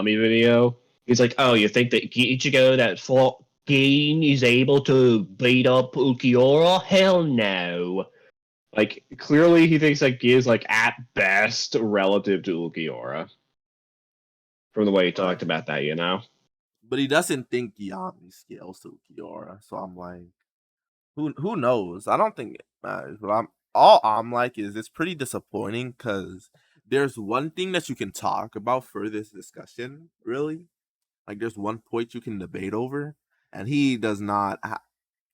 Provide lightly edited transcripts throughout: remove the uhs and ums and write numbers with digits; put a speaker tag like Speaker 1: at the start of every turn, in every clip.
Speaker 1: Yami video. He's like, "Oh, you think that Ichigo that fought Gin is able to beat up Ukiura? Hell no!" Like, clearly he thinks that Gin is like at best relative to Ukiura. From the way he talked about that, you know.
Speaker 2: But he doesn't think Yami scales to Ukiura, so I'm like, who knows? I don't think it matters. But I'm like is it's pretty disappointing because there's one thing that you can talk about for this discussion, really. Like there's one point you can debate over, and he does not.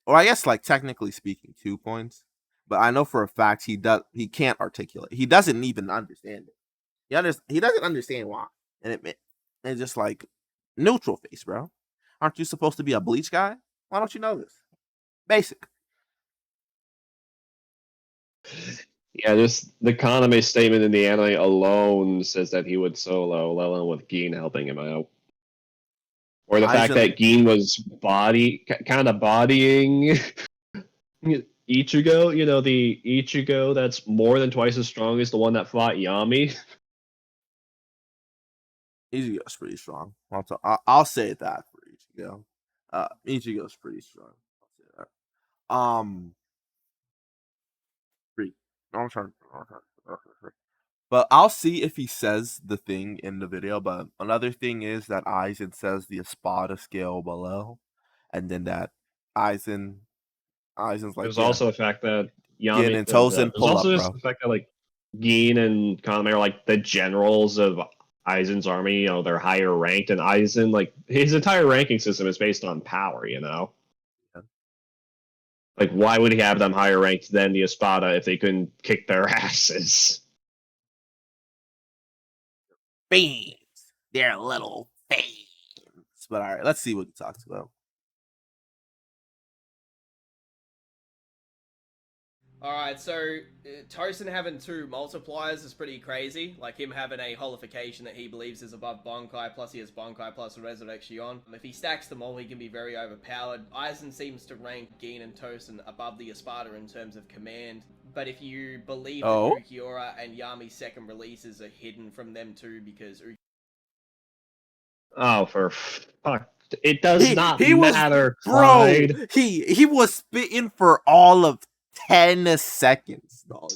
Speaker 2: Or I guess like technically speaking, 2 points. But I know for a fact he can't articulate. He doesn't even understand it. He doesn't understand why, and it's just like neutral face, bro. Aren't you supposed to be a bleach guy? Why don't you know this? Basic.
Speaker 1: Yeah, just the Kaname statement in the anime alone says that he would solo, let alone with Gin helping him out. Or the fact that Gin was kind of bodying Ichigo, you know, the Ichigo that's more than twice as strong as the one that fought Yami.
Speaker 2: Ichigo's pretty strong. I'll say that for Ichigo. Ichigo's pretty strong. I'll say that. Pretty. I'm trying. But I'll see if he says the thing in the video. But another thing is that Aizen says the Espada scale below, and then that Aizen's like.
Speaker 1: There's also the fact that Yami
Speaker 2: Gin and Tosen pull up, bro.
Speaker 1: The fact that like Gin and Kaname are like the generals of Aizen's army. You know, they're higher ranked, and Aizen, like his entire ranking system is based on power. You know.
Speaker 2: Yeah.
Speaker 1: Like, why would he have them higher ranked than the Espada if they couldn't kick their asses?
Speaker 2: Fiends. They're little fiends. But all right, let's see what he talks about.
Speaker 3: Alright, so Tosen having 2 multipliers is pretty crazy. Like him having a holification that he believes is above Bonkai, plus he has Bonkai plus Resurrection. If he stacks them all, he can be very overpowered. Aizen seems to rank Gin and Tosen above the Espada in terms of command. But if you believe that Ukiura and Yami's second releases are hidden from them too, because
Speaker 1: Oh, for fuck. It does not matter,
Speaker 2: Clyde. Bro, he was spitting for all of 10 seconds, dog.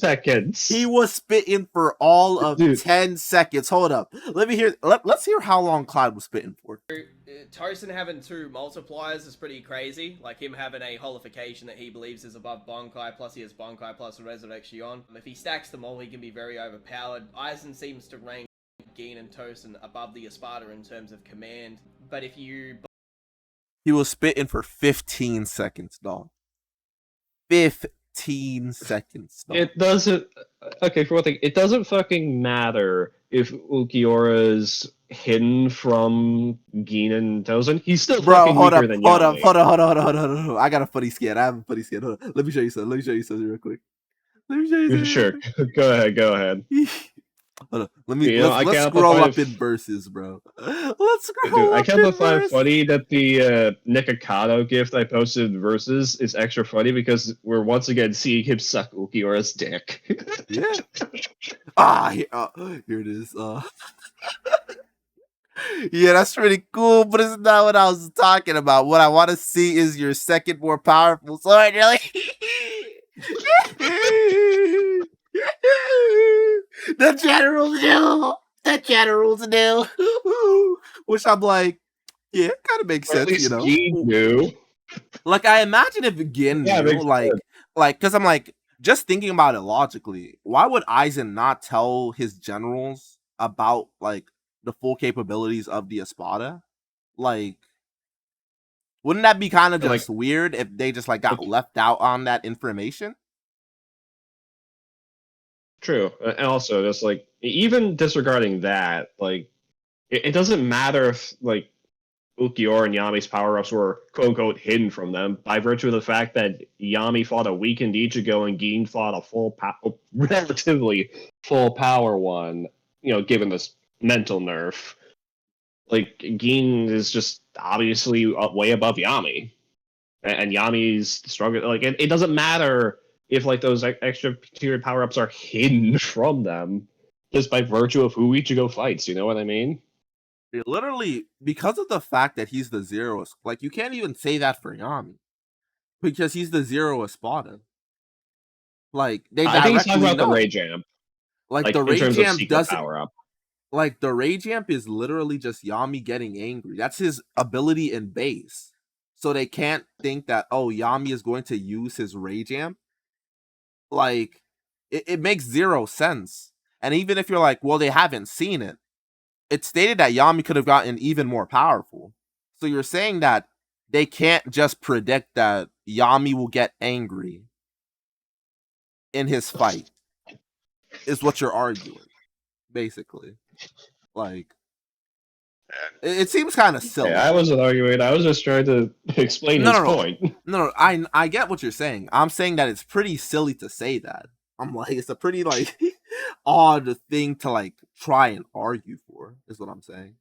Speaker 2: He was spitting for all of 10 seconds. Hold up. Let's hear how long Clyde was spitting for.
Speaker 3: Tosen having 2 multipliers is pretty crazy. Like him having a holification that he believes is above Bonkai, plus he has Bonkai plus Resurrection. If he stacks them all, he can be very overpowered. Aizen seems to rank Gin and Tosen above the Espada in terms of command. But if you...
Speaker 2: He was spitting for 15 seconds, dog. 15 seconds. Dog.
Speaker 1: It doesn't... Okay, for one thing, it doesn't fucking matter if Ukiura's hidden from Gin and Tosen. He's still fucking weaker than Yami.
Speaker 2: Hold on. I got a funny scan. I have a funny scan. Hold on. Let me show you something real quick.
Speaker 1: Sure. Go ahead.
Speaker 2: Hold on. Let's scroll up in verses, bro. Let's scroll up
Speaker 1: I can't find it funny that the Nikocado gift I posted in verses is extra funny because we're once again seeing him suck Ukiura's dick.
Speaker 2: Yeah. Here it is. Yeah, that's pretty cool, but it's not what I was talking about. What I want to see is your second more powerful sword, really. The generals do. Which I'm like, yeah, it kind of makes sense, you know.
Speaker 1: Gin knew.
Speaker 2: Like, I imagine if Gin knew, like, because I'm like, just thinking about it logically, why would Aizen not tell his generals about, like, the full capabilities of the Espada? Like, wouldn't that be kind of just weird if they just, like, got left out on that information?
Speaker 1: True. And also, just like, even disregarding that, like, it doesn't matter if, like, Ukiura and Yami's power-ups were quote-unquote hidden from them by virtue of the fact that Yami fought a weakened Ichigo and Gin fought a relatively full power one, you know, given this mental nerf. Like, Gin is just obviously way above Yami. And Yami's stronger. Like, it doesn't matter if, like, those extra period power-ups are hidden from them just by virtue of who Ichigo fights, you know what I mean?
Speaker 2: Literally, because of the fact that he's the zero, like you can't even say that for Yami because he's the zero Espada. Like they
Speaker 1: I think he's talking
Speaker 2: directly
Speaker 1: about the
Speaker 2: know.
Speaker 1: Ray Jam,
Speaker 2: Like
Speaker 1: like
Speaker 2: the
Speaker 1: in
Speaker 2: Rage
Speaker 1: terms of
Speaker 2: Jam
Speaker 1: secret
Speaker 2: doesn't.
Speaker 1: power up.
Speaker 2: Like the Rage Amp is literally just Yami getting angry. That's his ability in base. So they can't think that, oh, Yami is going to use his Rage Amp. Like it makes zero sense. And even if you're like, well, they haven't seen it, it's stated that Yami could have gotten even more powerful. So you're saying that they can't just predict that Yami will get angry in his fight, is what you're arguing, basically. Like, it seems kind of
Speaker 1: Hey,
Speaker 2: silly.
Speaker 1: I wasn't arguing. I was just trying to explain his point.
Speaker 2: No, I get what you're saying. I'm saying that it's pretty silly to say that. I'm like, it's a pretty like odd thing to like try and argue for, is what I'm saying.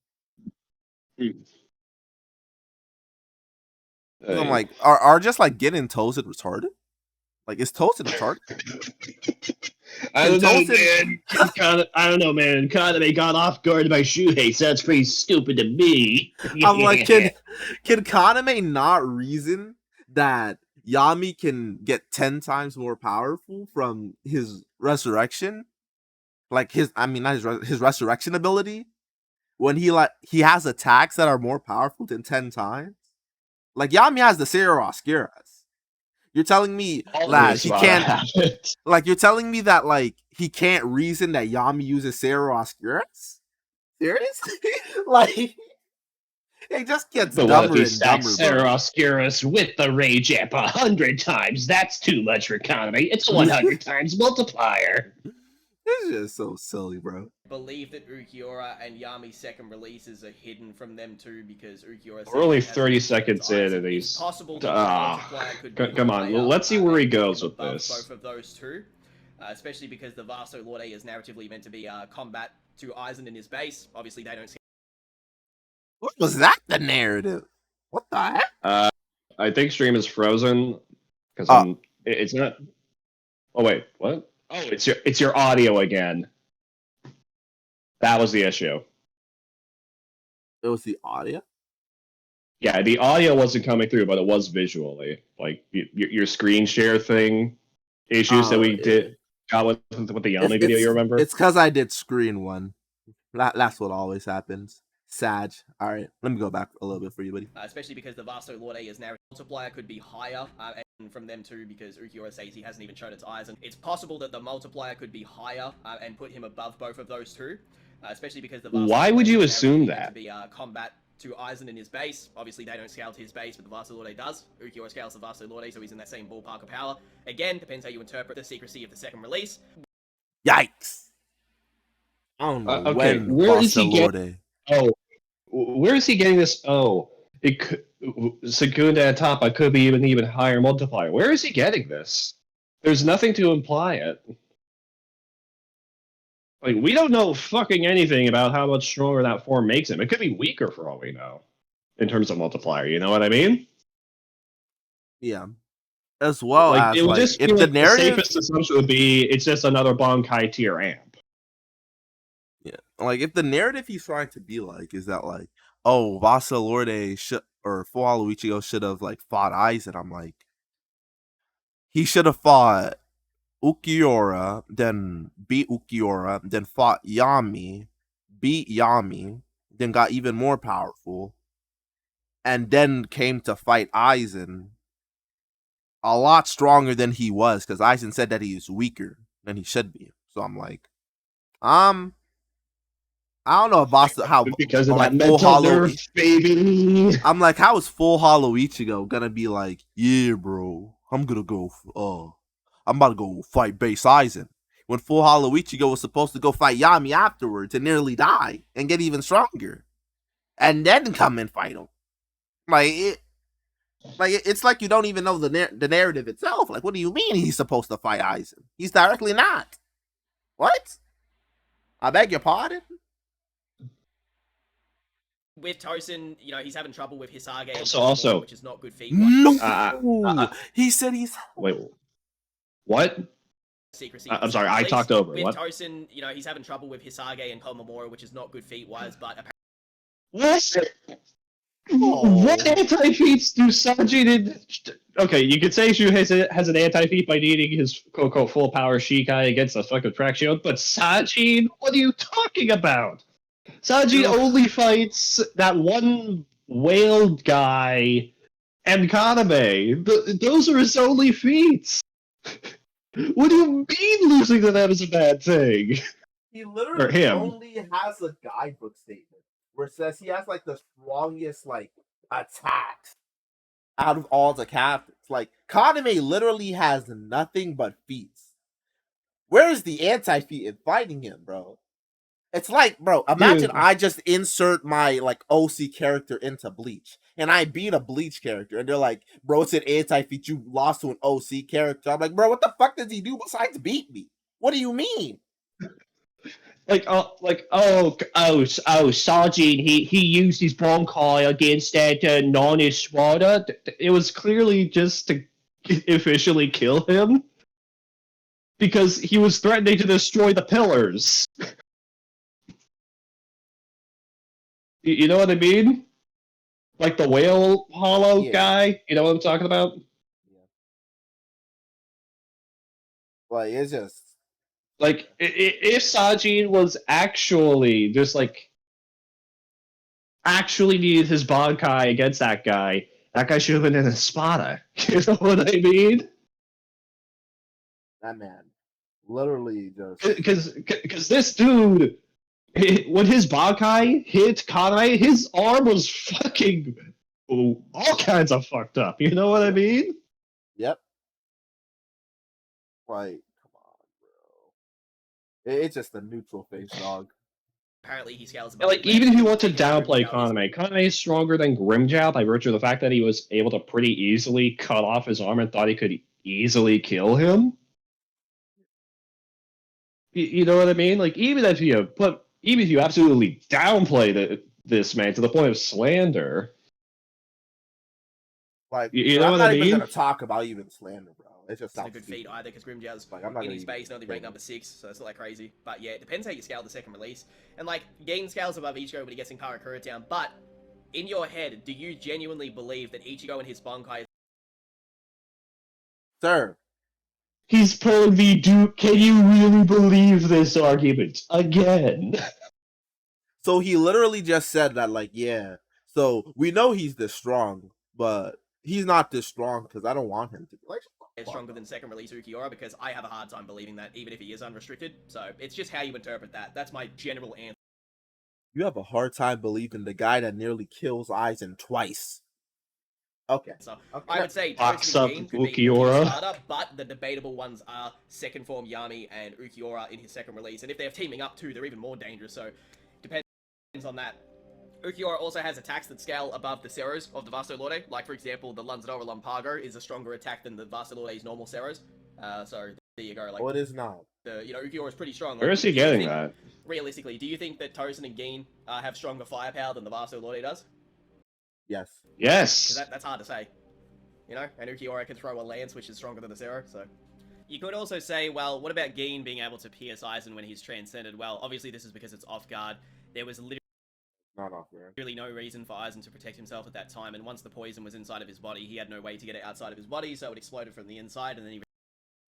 Speaker 2: I'm like, are just like getting Tosen retarded? Like, is Tosen retarded?
Speaker 1: I don't know, man. I don't know, man. Kaname got off guard by Shuhei, so that's pretty stupid to me.
Speaker 2: I'm like, can Kaname not reason that Yami can get 10 times more powerful from his resurrection? Like not his resurrection ability? When he has attacks that are more powerful than 10 times? Like Yami has the Oscuras. You're telling me that he can't like you're telling me that like he can't reason that Yami uses Oscuras? Seriously? Like it just gets
Speaker 1: but what if
Speaker 2: dumber
Speaker 1: he
Speaker 2: and
Speaker 1: stacks
Speaker 2: dumber, bro.
Speaker 1: Oscuras with the Rage Amp 100 times? That's too much for Kaname. It's 100 times multiplier.
Speaker 2: It's just so silly, bro.
Speaker 3: Believe that Ukiura and Yami's second releases are hidden from them too because Ukiura.
Speaker 1: We're only 30 seconds in, and he's
Speaker 3: it's possible that the multiplier could be
Speaker 1: come on. Let's see where he goes with
Speaker 3: above
Speaker 1: this.
Speaker 3: both of those two, especially because the Vaso Lorde is narratively meant to be combat to Aizen in his base. Obviously, they don't.
Speaker 2: What was that? The narrative? What the heck?
Speaker 1: I think stream is frozen because it's not. Oh wait, what? Oh, it's your audio again. That was the issue.
Speaker 2: It was the audio?
Speaker 1: Yeah, the audio wasn't coming through, but it was visually. Like your screen share thing issues that we got with the Yami video. You remember?
Speaker 2: It's because I did screen one. That's what always happens. Sag. All right, let me go back a little bit for you, buddy.
Speaker 3: Especially because the Vaso Lorde is narrative multiplier could be higher, and from them too, because Ukiura says he hasn't even shown its eyes, and it's possible that the multiplier could be higher and put him above both of those two. Especially because the Vaso
Speaker 1: Why would you assume that?
Speaker 3: To be combat to Aizen in his base. Obviously, they don't scale to his base, but the Vaso Lorde does. Ukiura scales the Vaso Lorde, so he's in that same ballpark of power. Again, depends how you interpret the secrecy of the second release.
Speaker 2: Yikes! I don't know
Speaker 1: when where is he getting? Oh, where is he getting this? Oh, it could, Segunda and Tapa could be even higher multiplier. Where is he getting this? There's nothing to imply it. Like, we don't know fucking anything about how much stronger that form makes him. It could be weaker for all we know, in terms of multiplier. You know what I mean?
Speaker 2: Yeah. As well as,
Speaker 1: it would just if the
Speaker 2: narrative,
Speaker 1: safest assumption would be it's just another Bankai tier amp.
Speaker 2: Yeah, like if the narrative he's trying to be like is that like, oh, Vaso Lorde or Full Hollow Ichigo should have like fought Aizen. I'm like, he should have fought Ukiura, then beat Ukiura, then fought Yami, beat Yami, then got even more powerful, and then came to fight Aizen a lot stronger than he was, because Aizen said that he's weaker than he should be. So I'm like, I don't know if how
Speaker 1: because of
Speaker 2: like
Speaker 1: that mental nerf, baby.
Speaker 2: I'm like, how is Full Hollow Ichigo gonna be like, yeah, bro, I'm gonna go. I'm about to go fight Base Aizen. When Full Hollow Ichigo was supposed to go fight Yami afterwards and nearly die and get even stronger, and then come and fight him. It's like you don't even know the narrative itself. Like, what do you mean he's supposed to fight Aizen? He's directly not. What? I beg your pardon?
Speaker 3: With Tosen, he's having trouble with Hisage.
Speaker 1: Also,
Speaker 3: which is not good feat.
Speaker 2: No, he said he's.
Speaker 1: Wait, what?
Speaker 3: Secrecy.
Speaker 1: I'm sorry, I talked over.
Speaker 3: With
Speaker 1: what?
Speaker 3: Tosen, he's having trouble with Hisage and Komamura, which is not good feat wise, but apparently
Speaker 1: What?
Speaker 2: Oh.
Speaker 1: What anti-feats do Sanjin and... Okay, you could say Shu has an anti-feat by needing his quote-unquote full power Shikai against a fucking Fraction, but Sanjin, what are you talking about? Sanjin
Speaker 2: Dude.
Speaker 1: only fights that one whale guy and Kaname. Those are his only feats. What do you mean losing to them is a bad thing?
Speaker 2: He
Speaker 1: Or
Speaker 2: literally
Speaker 1: him.
Speaker 2: only has a guidebook statement where it says he has like the strongest like attacks out of all the captains. Like Kaname literally has nothing but feats. Where is the anti-feat in fighting him, bro? It's like, bro, imagine
Speaker 1: Dude.
Speaker 2: I just insert my like OC character into Bleach and I beat a Bleach character and they're like, bro, it's an anti-feat, you lost to an OC character. I'm like, bro, what the fuck does he do besides beat me? What do you mean?
Speaker 1: Sajin, he used his Bonkai against that non-Espada. It was clearly just to officially kill him because he was threatening to destroy the pillars. You know what I mean? Like the whale hollow
Speaker 2: Yeah.
Speaker 1: guy. You know what I'm talking about?
Speaker 2: Like it's just
Speaker 1: Like if Sajin was actually just like actually needed his Bonkai against that guy should have been in Espada. You know what I mean?
Speaker 2: that man. Literally just
Speaker 1: Because this dude, when his Bonkai hit Kanai, his arm was fucking all kinds of fucked up. You know what I mean?
Speaker 2: Yep. Like, come on, bro. It's just a neutral face dog.
Speaker 3: Apparently, he scales
Speaker 1: And
Speaker 3: above.
Speaker 1: like, even if you want to
Speaker 3: Taking out
Speaker 1: downplay
Speaker 3: Grimjow is-
Speaker 1: Kaname is stronger than Grimjow by virtue of the fact that he was able to pretty easily cut off his arm and thought he could easily kill him. You know what I mean? Like, even if you absolutely downplay this man to the point of slander,
Speaker 2: Like,
Speaker 1: you know
Speaker 2: I'm
Speaker 1: what
Speaker 2: not
Speaker 1: I
Speaker 2: even
Speaker 1: mean?
Speaker 2: gonna talk about even slander, bro. It just
Speaker 3: It's not
Speaker 2: sounds
Speaker 3: a good
Speaker 2: stupid.
Speaker 3: feat either because Grimjow's
Speaker 2: Like, I'm not
Speaker 3: in
Speaker 2: gonna
Speaker 3: his
Speaker 2: even
Speaker 3: base and only
Speaker 2: bring
Speaker 3: ranked
Speaker 2: it.
Speaker 3: number 6, so it's not that crazy. But yeah, it depends how you scale the second release. And like, Gain scales above Ichigo when he gets in Karakura Town, but in your head, do you genuinely believe that Ichigo and his Bankai
Speaker 2: Sir,
Speaker 1: He's pulling the Duke. Can you really believe this argument again?
Speaker 2: so he literally just said that, like, yeah. So we know he's this strong, but he's not this strong because I don't want him to be like.
Speaker 3: is stronger than second release Ukiura? Because I have a hard time believing that, even if he is unrestricted. So it's just how you interpret that. That's my general answer.
Speaker 2: You have a hard time believing the guy that nearly kills Aizen twice. Okay.
Speaker 3: So
Speaker 2: Okay.
Speaker 3: I would say
Speaker 1: Box
Speaker 3: Tosen
Speaker 1: up
Speaker 3: and Gain could be
Speaker 1: Ukiura.
Speaker 3: Espada, but the debatable ones are second form Yami and Ukiura in his second release. And if they're teaming up too, they're even more dangerous. So depends on that. Ukiura also has attacks that scale above the Ceros of the Vasto Lorde. Like, for example, the Lanzadora Lampago is a stronger attack than the Vasto Lorde's normal Ceros. So there you go. Like,
Speaker 2: What is not?
Speaker 3: Ukiura is pretty strong.
Speaker 1: Where
Speaker 3: Like,
Speaker 1: is he
Speaker 3: do you
Speaker 1: getting
Speaker 3: think-
Speaker 1: that?
Speaker 3: Realistically, do you think that Tosen and Gin have stronger firepower than the Vasto Lorde does?
Speaker 2: Yes.
Speaker 1: Yes.
Speaker 3: Because that's hard to say. You know, and Ukiura can throw a lance, which is stronger than the Zero, so... You could also say, well, what about Gin being able to pierce Aizen when he's transcended? Well, obviously this is because it's off guard. There was
Speaker 2: Not off there.
Speaker 3: literally no reason for Aizen to protect himself at that time, and once the poison was inside of his body, he had no way to get it outside of his body, so it exploded from the inside, and then he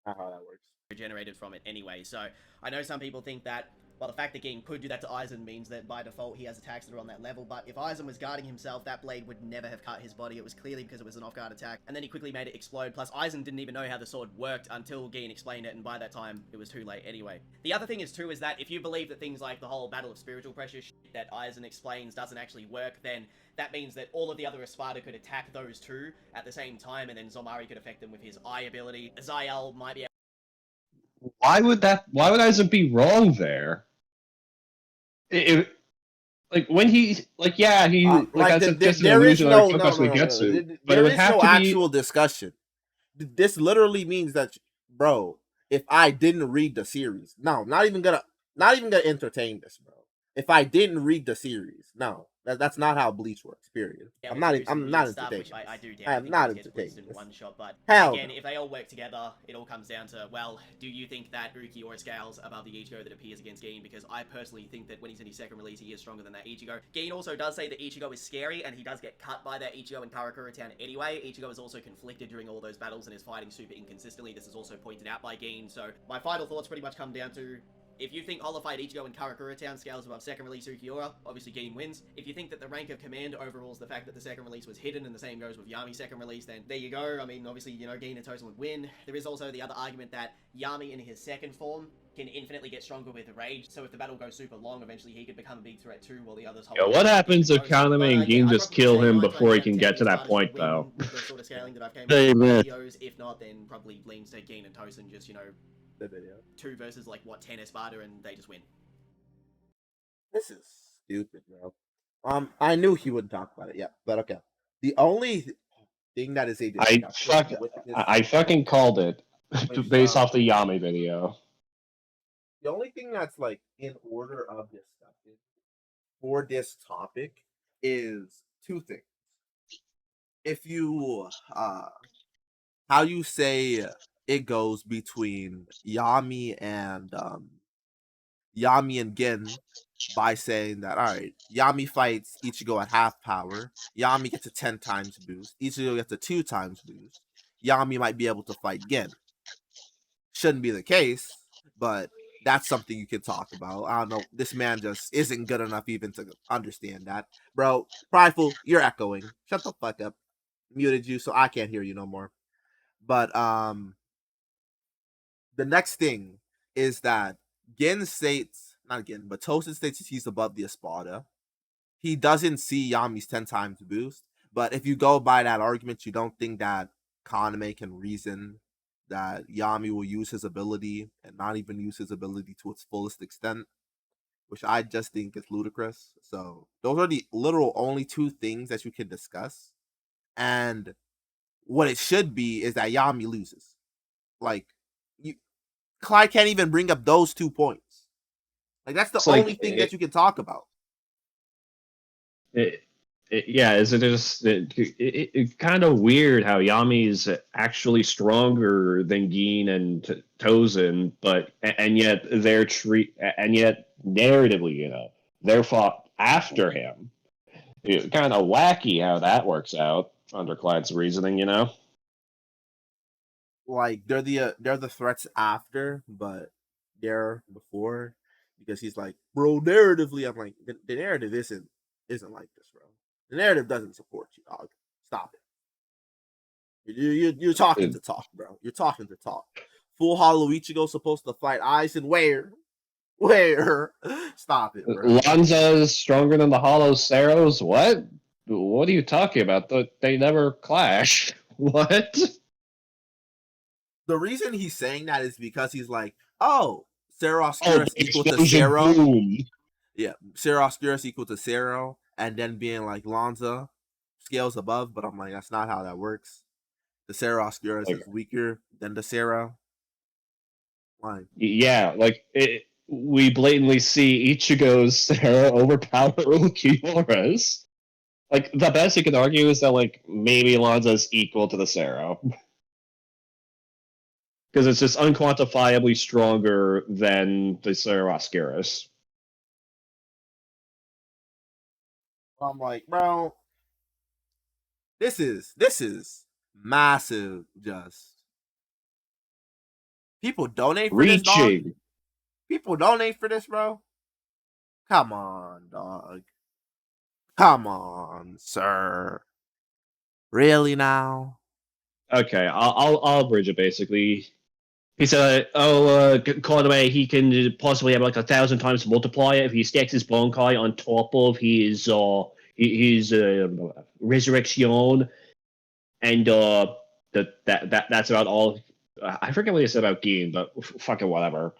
Speaker 2: Not how that works.
Speaker 3: regenerated from it anyway. So I know some people think that, well, the fact that Gin could do that to Aizen means that by default he has attacks that are on that level, but if Aizen was guarding himself, that blade would never have cut his body. It was clearly because it was an off-guard attack, and then he quickly made it explode. Plus, Aizen didn't even know how the sword worked until Gin explained it, and by that time, it was too late anyway. The other thing is, too, is that if you believe that things like the whole Battle of Spiritual Pressure shit that Aizen explains doesn't actually work, then that means that all of the other Espada could attack those two at the same time, and then Zomari could affect them with his eye ability. Azael might be
Speaker 1: Why would Isaac be wrong there? Like when he like yeah he like that's just an illusion that took us to get to, but it would have to be
Speaker 2: actual discussion. This literally means that, bro, if I didn't read the series, no, not even gonna entertain this, bro. If I didn't read the series, no, That's not how Bleach works. Period.
Speaker 3: Yeah,
Speaker 2: I'm
Speaker 3: with
Speaker 2: not.
Speaker 3: Tosen
Speaker 2: I'm
Speaker 3: and
Speaker 2: not
Speaker 3: stuff,
Speaker 2: entertaining.
Speaker 3: which I do
Speaker 2: I
Speaker 3: doubt.
Speaker 2: am
Speaker 3: I think
Speaker 2: not
Speaker 3: Tosen gets blitzed
Speaker 2: entertaining
Speaker 3: in
Speaker 2: this.
Speaker 3: one shot. But
Speaker 2: Hell
Speaker 3: again,
Speaker 2: no.
Speaker 3: if they all work together, it all comes down to, well, do you think that Ukiura scales above the Ichigo that appears against Gin? Because I personally think that when he's in his second release, he is stronger than that Ichigo. Gin also does say that Ichigo is scary, and he does get cut by that Ichigo in Karakura Town anyway. Ichigo is also conflicted during all those battles and is fighting super inconsistently. This is also pointed out by Gin. So my final thoughts pretty much come down to, if you think Holified Ichigo in Karakura Town scales above second release Ukiura, obviously Gin wins. If you think that the rank of command overrules the fact that the second release was hidden, and the same goes with Yami's second release, then there you go. I mean, obviously, Gin and Tosen would win. There is also the other argument that Yami in his second form can infinitely get stronger with rage, so if the battle goes super long, eventually he could become a big threat too, while the others hold.
Speaker 1: Yeah, what happens if Kaname and Gin
Speaker 3: I'd
Speaker 1: just
Speaker 3: probably
Speaker 1: kill
Speaker 3: say
Speaker 1: him
Speaker 3: 9
Speaker 1: before he
Speaker 3: times out of
Speaker 1: can
Speaker 3: 10
Speaker 1: get to that
Speaker 3: Espada
Speaker 1: point,
Speaker 3: should win
Speaker 1: though?
Speaker 3: with the sort of scaling that I've came
Speaker 4: Hey,
Speaker 3: with
Speaker 4: man.
Speaker 3: videos. If not, then probably leans to Gin and Tosen, just,
Speaker 2: The video.
Speaker 3: 2 versus, 10 Espada, and they just win.
Speaker 2: This is stupid, bro. I knew he wouldn't talk about it. Yeah, but okay. The only thing that is a discussion with this,
Speaker 1: I fucking called it
Speaker 2: Which,
Speaker 1: based off the Yami video.
Speaker 2: the only thing that's like in order of discussion for this topic is 2 things. If you how you say it goes between Yami and Gin, by saying that, all right, Yami fights Ichigo at half power. Yami gets a 10 times boost. Ichigo gets a 2 times boost. Yami might be able to fight Gin. Shouldn't be the case, but that's something you can talk about. I don't know. This man just isn't good enough even to understand that. Bro, Prideful, you're echoing. Shut the fuck up. Muted you so I can't hear you no more. But the next thing is that Gin states, not Gin, but Tosen states that he's above the Espada. He doesn't see Yami's 10 times boost. But if you go by that argument, you don't think that Kaname can reason that Yami will use his ability and not even use his ability to its fullest extent, which I just think is ludicrous. So those are the literal only 2 things that you can discuss. And what it should be is that Yami loses. Like, Clyde can't even bring up those 2 points. Like, that's the only thing that you can talk about.
Speaker 1: Is it just it's kind of weird how Yami's actually stronger than Gin and Tosen, but and yet narratively, they're fought after him. It's kind of wacky how that works out under Clyde's reasoning,
Speaker 2: Like, they're the threats after, but they're before, because he's like, bro, narratively, I'm like, the narrative isn't like this, bro. The narrative doesn't support you, dog. Stop it. You're talking to talk, bro. You're talking to talk. Full Hollow Ichigo supposed to fight Aizen where? Where? Stop it, bro.
Speaker 1: Lanza's stronger than the Hollow Ceros? What? What are you talking about? They never clash. What?
Speaker 2: The reason he's saying that is because he's like, oh, Cerro Oscurus equal to
Speaker 1: explosion
Speaker 2: Cerro.
Speaker 1: boom.
Speaker 2: Yeah, Cerro Oscurus equal to Cerro, and then being like Lanza scales above, but I'm like, that's not how that works. The Cerro Oscurus is weaker than the Cerro. Like,
Speaker 1: Yeah, we blatantly see Ichigo's Sarah overpower Ukiura's. Like, the best you can argue is that, maybe Lanza's equal to the Sarah. Because it's just unquantifiably stronger than the Sarah Oscurus.
Speaker 2: I'm like, bro, this is massive. Just people donate for this, dog. People donate for this, bro. Come on, dog. Come on, sir. Really now?
Speaker 1: Okay, I'll bridge it basically. He said, Conway, he can possibly have 1,000 times multiplier if he stacks his Bonkai on top of his Resurrection, and that's about all. I forget what he said about Gin, but fucking whatever.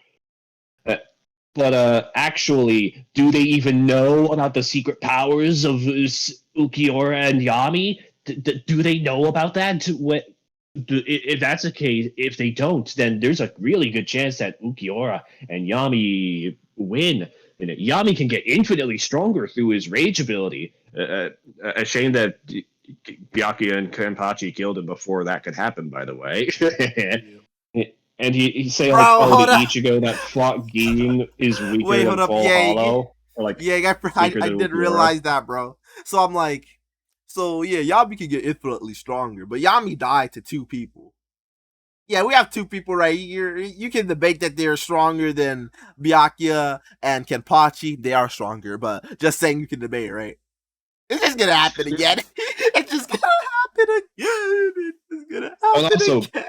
Speaker 1: But actually, do they even know about the secret powers of Ukiura and Yami? Do they know about that? If that's the case, if they don't, then there's a really good chance that Ukiura and Yami win. Yami can get infinitely stronger through his rage ability. A shame that Byakuya and Kenpachi killed him before that could happen, by the way. And he say like,
Speaker 2: Bro,
Speaker 1: oh, the
Speaker 2: hold up.
Speaker 1: Ichigo that fought Gin is weaker
Speaker 2: Wait, hold
Speaker 1: than
Speaker 2: up.
Speaker 1: Full
Speaker 2: Yeah,
Speaker 1: Hollow, or like weaker
Speaker 2: I
Speaker 1: than
Speaker 2: didn't
Speaker 1: Ulquiorra.
Speaker 2: realize that, bro. So I'm like, so yeah, Yami can get infinitely stronger, but Yami died to 2 people. Yeah, we have 2 people right here. You can debate that they're stronger than Byakuya and Kenpachi. They are stronger, but just saying you can debate, right? It's just gonna happen again. It's just gonna happen again. It's gonna
Speaker 1: And
Speaker 2: happen
Speaker 1: also,
Speaker 2: again.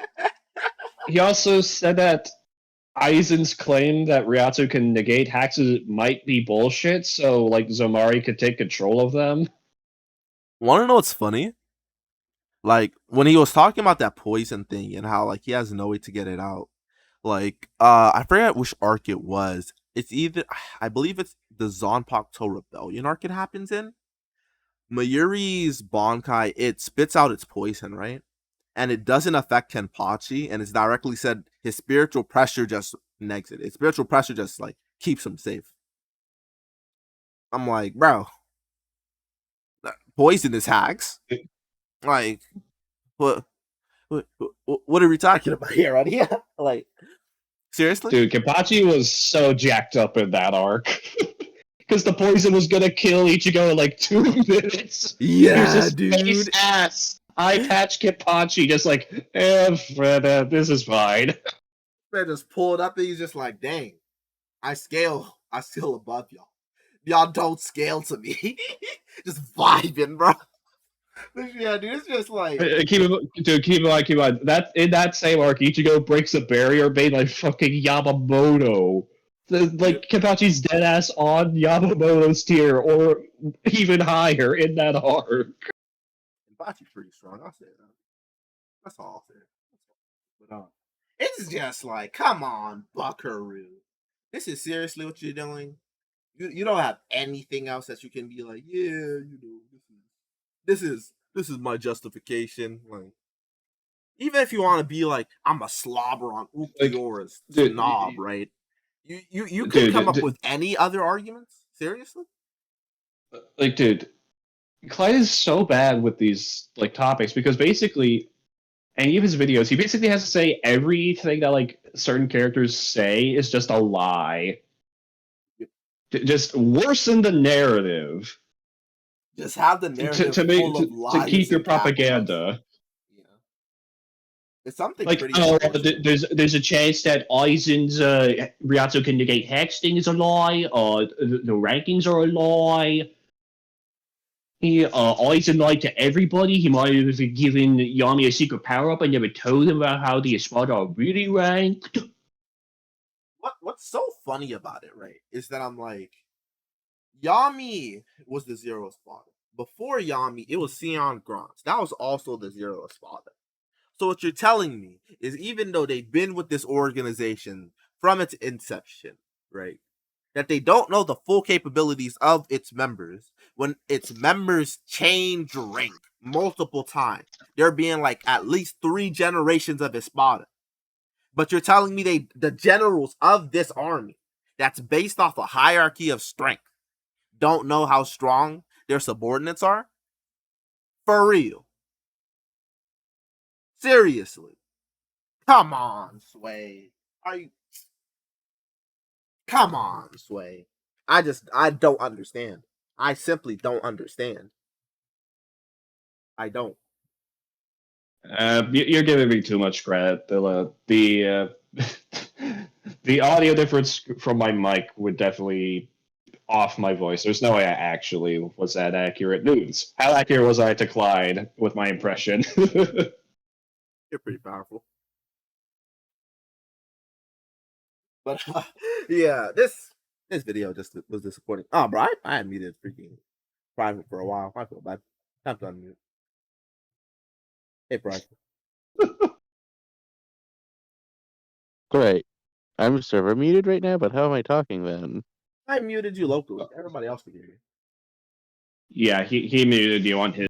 Speaker 1: he also said that Aizen's claim that Ryatsu can negate hexes might be bullshit, so like Zomari could take control of them.
Speaker 2: Want to know what's funny? Like when he was talking about that poison thing and how like he has no way to get it out. Like I forget which arc it was. It's either I believe it's the Zanpakuto Rebellion arc it happens in. Mayuri's Bankai, it spits out its poison, right? And it doesn't affect Kenpachi, and it's directly said his spiritual pressure just negs it. His spiritual pressure just like keeps him safe. I'm like, bro, poison is hacks. Like, what are we talking about here, right here? Like, seriously?
Speaker 1: Dude, Kenpachi was so jacked up in that arc. Because the poison was gonna kill Ichigo in like 2 minutes.
Speaker 2: Yeah,
Speaker 1: he was just
Speaker 2: dude.
Speaker 1: face ass. Eye patch Kenpachi, just like, Fred, this is fine.
Speaker 2: Man just pulled up and he's just like, dang, I scale above y'all. Y'all don't scale to me. Just vibing, bro. Yeah, dude, it's just like
Speaker 1: Keep in mind. That in that same arc, Ichigo breaks a barrier made like fucking Yamamoto. Like Kenpachi's dead ass on Yamamoto's tier, or even higher in that arc.
Speaker 2: Kenpachi's pretty strong. I'll say that. That's all I'll say. But it's just like, come on, Buckaroo. This is seriously what you're doing. You don't have anything else that you can be like, yeah, you know, this is my justification. Like, even if you want to be like, I'm a slobber on Ulquiorra's snob, right? You could come up with any other arguments. Seriously?
Speaker 1: Like, dude, Clyde is so bad with these like topics because basically any of his videos, he basically has to say everything that like certain characters say is just a lie. Just worsen the narrative.
Speaker 2: Just have the narrative full of lies
Speaker 1: to keep your
Speaker 2: and
Speaker 1: propaganda.
Speaker 2: Yeah, it's something
Speaker 1: like
Speaker 2: pretty.
Speaker 1: There's a chance that Aizen's Ryatsu can negate hex thing is a lie. The rankings are a lie. Aizen lied to everybody. He might have given Yami a secret power up and never told him about how the Espada are really ranked.
Speaker 2: What's so funny about it, right, is that I'm like, Yami was the Zero Espada. Before Yami, it was Sion Grants. That was also the Zero Espada. So what you're telling me is even though they've been with this organization from its inception, right, that they don't know the full capabilities of its members when its members change rank multiple times. There being like at least 3 generations of Espada. But you're telling me the generals of this army that's based off a hierarchy of strength don't know how strong their subordinates are? For real. Seriously. Come on, Sway. Come on, Sway. I don't understand. I simply don't understand. I don't.
Speaker 1: You're giving me too much credit. The audio difference from my mic would definitely off my voice. There's no way I actually was that accurate. News. How accurate was I to Clyde with my impression?
Speaker 2: You're pretty powerful. But yeah, this video just was disappointing. Oh, bro, I had muted freaking private for a while. I feel bad. Time to unmute. Hey, private.
Speaker 4: Great. I'm server muted right now, but how am I talking then?
Speaker 2: I muted you locally. Everybody else can hear you.
Speaker 1: Yeah, he muted you on his